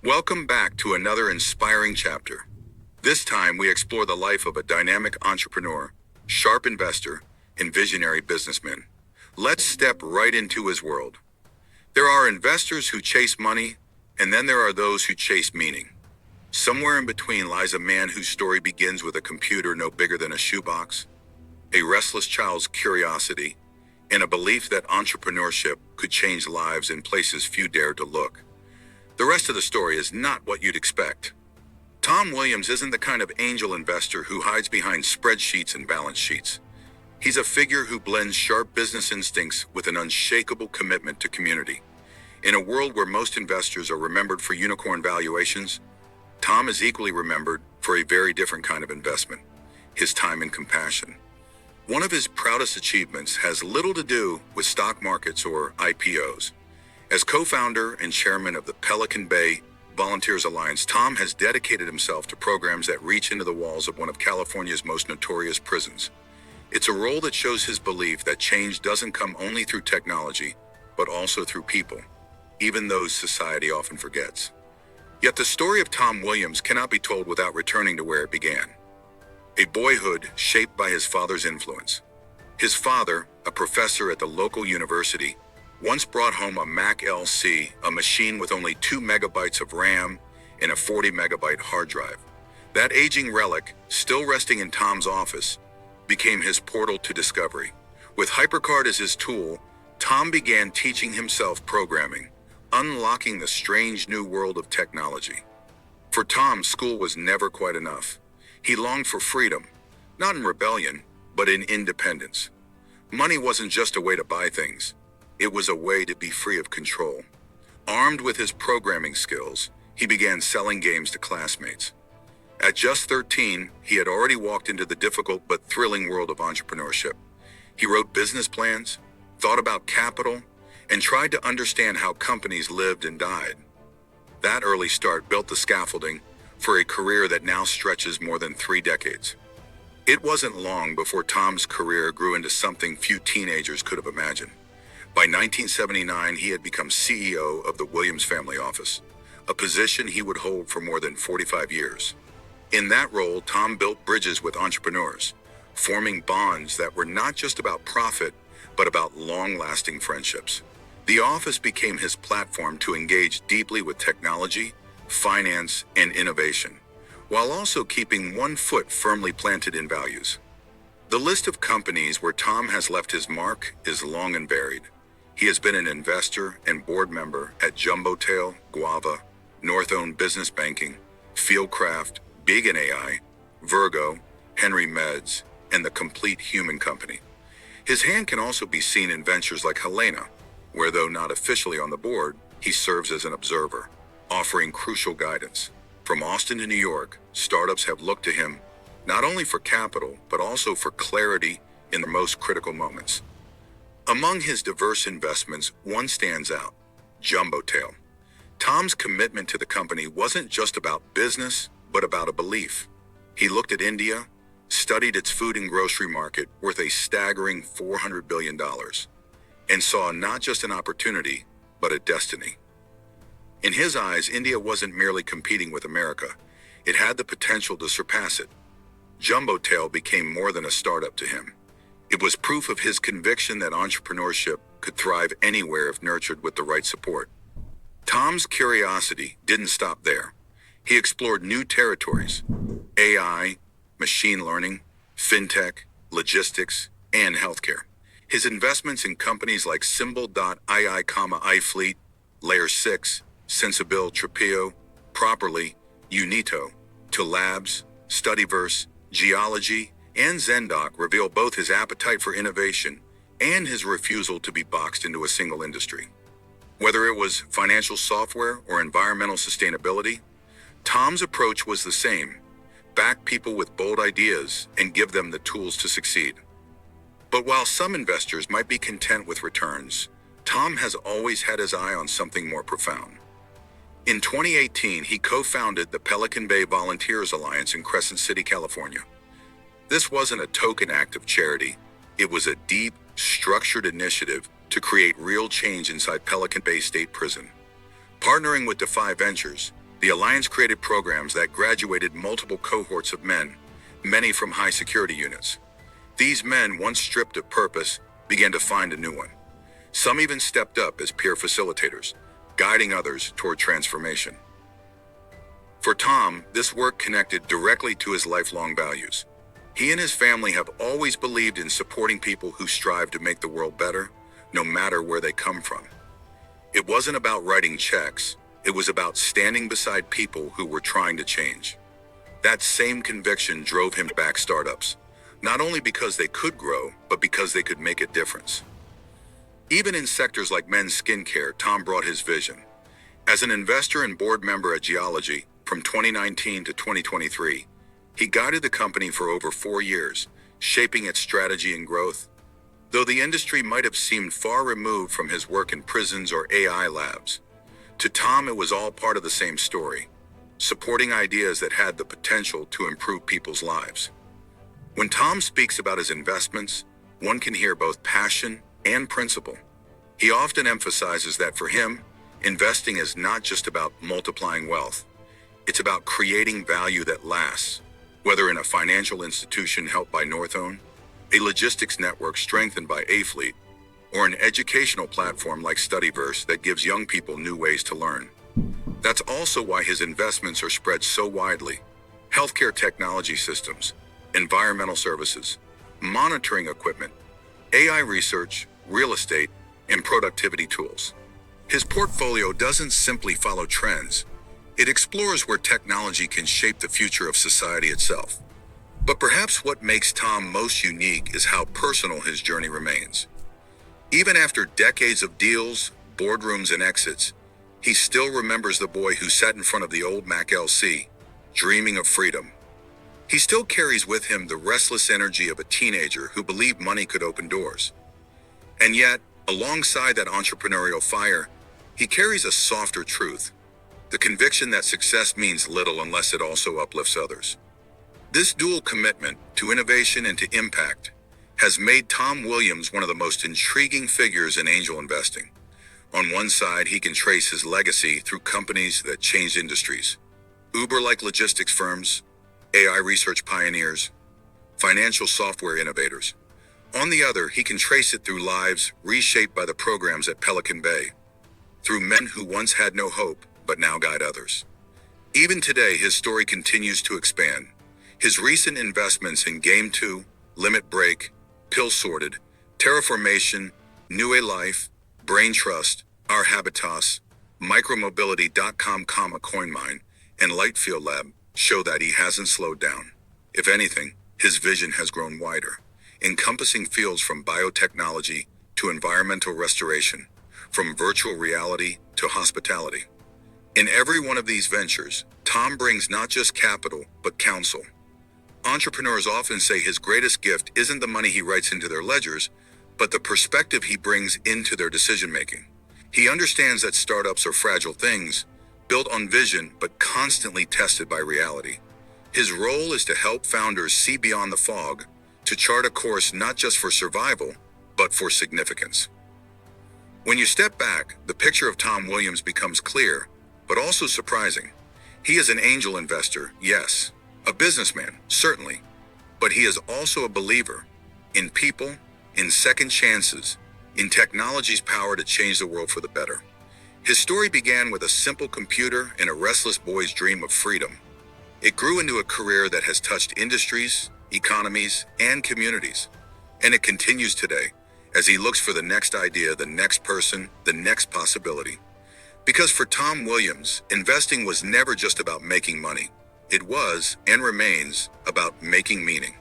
Welcome back to another inspiring chapter. This time we explore the life of a dynamic entrepreneur, sharp investor, and visionary businessman. Let's step right into his world. There are investors who chase money, and then there are those who chase meaning. Somewhere in between lies a man whose story begins with a computer no bigger than a shoebox, a restless child's curiosity, and a belief that entrepreneurship could change lives in places few dared to look. The rest of the story is not what you'd expect. Tom Williams isn't the kind of angel investor who hides behind spreadsheets and balance sheets. He's a figure who blends sharp business instincts with an unshakable commitment to community. In a world where most investors are remembered for unicorn valuations, Tom is equally remembered for a very different kind of investment: his time and compassion. One of his proudest achievements has little to do with stock markets or IPOs. As co-founder and chairman of the Pelican Bay Volunteers Alliance, Tom has dedicated himself to programs that reach into the walls of one of California's most notorious prisons. It's a role that shows his belief that change doesn't come only through technology, but also through people, even those society often forgets. Yet the story of Tom Williams cannot be told without returning to where it began. A boyhood shaped by his father's influence. His father, a professor at the local university, once brought home a Mac LC, a machine with only 2 megabytes of RAM and a 40 megabyte hard drive. That aging relic, still resting in Tom's office, became his portal to discovery. With HyperCard as his tool, Tom began teaching himself programming, unlocking the strange new world of technology. For Tom, school was never quite enough. He longed for freedom, not in rebellion, but in independence. Money wasn't just a way to buy things. It was a way to be free of control. Armed with his programming skills, he began selling games to classmates. At just 13, he had already walked into the difficult but thrilling world of entrepreneurship. He wrote business plans, thought about capital, and tried to understand how companies lived and died. That early start built the scaffolding for a career that now stretches more than 3 decades. It wasn't long before Tom's career grew into something few teenagers could have imagined. By 1979, he had become CEO of the Williams family office, a position he would hold for more than 45 years. In that role, Tom built bridges with entrepreneurs, forming bonds that were not just about profit, but about long-lasting friendships. The office became his platform to engage deeply with technology, finance, and innovation, while also keeping one foot firmly planted in values. The list of companies where Tom has left his mark is long and varied. He has been an investor and board member at Jumbotail, Guava, North-Owned Business Banking, Fieldcraft, Big and AI, Virgo, Henry Meds, and the Complete Human Company. His hand can also be seen in ventures like Helena, where, though not officially on the board, he serves as an observer, offering crucial guidance. From Austin to New York, startups have looked to him not only for capital, but also for clarity in the most critical moments. Among his diverse investments, one stands out: Jumbotail. Tom's commitment to the company wasn't just about business, but about a belief. He looked at India, studied its food and grocery market worth a staggering $400 billion, and saw not just an opportunity, but a destiny. In his eyes, India wasn't merely competing with America. It had the potential to surpass it. Jumbotail became more than a startup to him. It was proof of his conviction that entrepreneurship could thrive anywhere if nurtured with the right support. Tom's curiosity didn't stop there. He explored new territories: AI, machine learning, fintech, logistics, and healthcare. His investments in companies like Symbol.ii, iFleet, Layer 6, Sensibil, Tripio, Properly, Unito, to Labs, Studyverse, Geology, and Zendoc reveal both his appetite for innovation and his refusal to be boxed into a single industry. Whether it was financial software or environmental sustainability, Tom's approach was the same: back people with bold ideas and give them the tools to succeed. But while some investors might be content with returns, Tom has always had his eye on something more profound. In 2018, he co-founded the Pelican Bay Volunteers Alliance in Crescent City, California. This wasn't a token act of charity. It was a deep, structured initiative to create real change inside Pelican Bay State Prison. Partnering with Defy Ventures, the The Alliance created programs that graduated multiple cohorts of men, many from high security units. These men, once stripped of purpose, began to find a new one. Some even stepped up as peer facilitators, guiding others toward transformation. For Tom, this work connected directly to his lifelong values. He and his family have always believed in supporting people who strive to make the world better, no matter where they come from. It wasn't about writing checks, it was about standing beside people who were trying to change. That same conviction drove him back startups, not only because they could grow, but because they could make a difference. Even in sectors like men's skincare, Tom brought his vision. As an investor and board member at Geology from 2019 to 2023, he guided the company for over 4 years, shaping its strategy and growth. Though the industry might have seemed far removed from his work in prisons or AI labs, to Tom it was all part of the same story, supporting ideas that had the potential to improve people's lives. When Tom speaks about his investments, one can hear both passion and principle. He often emphasizes that for him, investing is not just about multiplying wealth. It's about creating value that lasts, whether in a financial institution helped by Northone, a logistics network strengthened by A-Fleet, or an educational platform like Studyverse that gives young people new ways to learn. That's also why his investments are spread so widely. Healthcare technology systems, environmental services, monitoring equipment, AI research, real estate, and productivity tools. His portfolio doesn't simply follow trends. It explores where technology can shape the future of society itself. But perhaps what makes Tom most unique is how personal his journey remains. Even after decades of deals, boardrooms, and exits, he still remembers the boy who sat in front of the old Mac LC, dreaming of freedom. He still carries with him the restless energy of a teenager who believed money could open doors. And yet, alongside that entrepreneurial fire, he carries a softer truth, the conviction that success means little unless it also uplifts others. This dual commitment to innovation and to impact has made Tom Williams one of the most intriguing figures in angel investing. On one side, he can trace his legacy through companies that changed industries, Uber-like logistics firms, AI research pioneers, financial software innovators. On the other, he can trace it through lives reshaped by the programs at Pelican Bay, through men who once had no hope but now guide others. Even today, his story continues to expand. His recent investments in Game 2, Limit Break, Pill Sorted, Terraformation, New A Life, Brain Trust, Our Habitas, Micromobility.com, CoinMine, and Lightfield Lab show that he hasn't slowed down. If anything, his vision has grown wider, encompassing fields from biotechnology to environmental restoration, from virtual reality to hospitality. In every one of these ventures, Tom brings not just capital, but counsel. Entrepreneurs often say his greatest gift isn't the money he writes into their ledgers, but the perspective he brings into their decision-making. He understands that startups are fragile things, built on vision but constantly tested by reality. His role is to help founders see beyond the fog, to chart a course not just for survival, but for significance. When you step back, the picture of Tom Williams becomes clear, but also surprising. He is an angel investor, yes. A businessman, certainly, but he is also a believer in people, in second chances, in technology's power to change the world for the better. His story began with a simple computer and a restless boy's dream of freedom. It grew into a career that has touched industries, economies, and communities. And it continues today as he looks for the next idea, the next person, the next possibility. Because for Tom Williams, investing was never just about making money. It was, and remains, about making meaning.